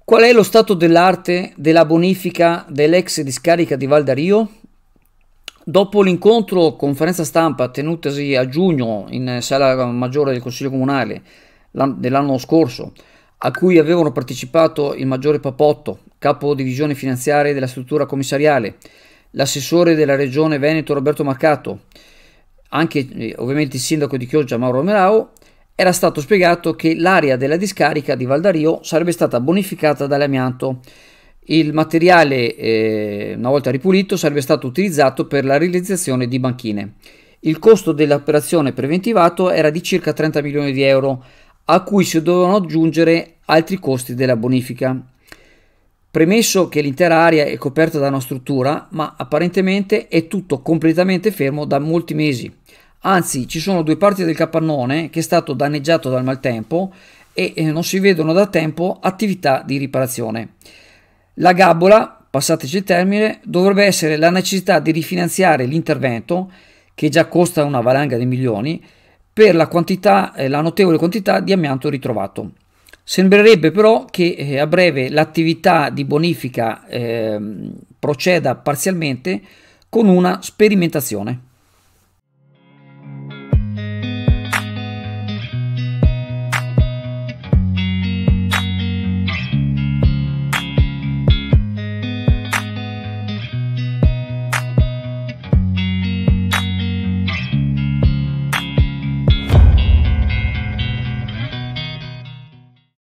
Qual è lo stato dell'arte della bonifica dell'ex discarica di Val d'Ario? Dopo l'incontro conferenza stampa tenutasi a giugno in sala maggiore del Consiglio Comunale dell'anno scorso, a cui avevano partecipato il maggiore Papotto, capo divisione finanziaria della struttura commissariale, l'assessore della regione Veneto Roberto Marcato, anche ovviamente il sindaco di Chioggia Mauro Merao, era stato spiegato che l'area della discarica di Val d'Ario sarebbe stata bonificata dall'amianto. Il materiale, una volta ripulito, sarebbe stato utilizzato per la realizzazione di banchine. Il costo dell'operazione preventivato era di circa 30 milioni di euro, a cui si dovevano aggiungere altri costi della bonifica. Premesso che l'intera area è coperta da una struttura, ma apparentemente è tutto completamente fermo da molti mesi. Anzi, ci sono due parti del capannone che è stato danneggiato dal maltempo e non si vedono da tempo attività di riparazione. La gabola, passateci il termine, dovrebbe essere la necessità di rifinanziare l'intervento, che già costa una valanga di milioni, per la notevole quantità di amianto ritrovato. Sembrerebbe però che a breve l'attività di bonifica proceda parzialmente con una sperimentazione.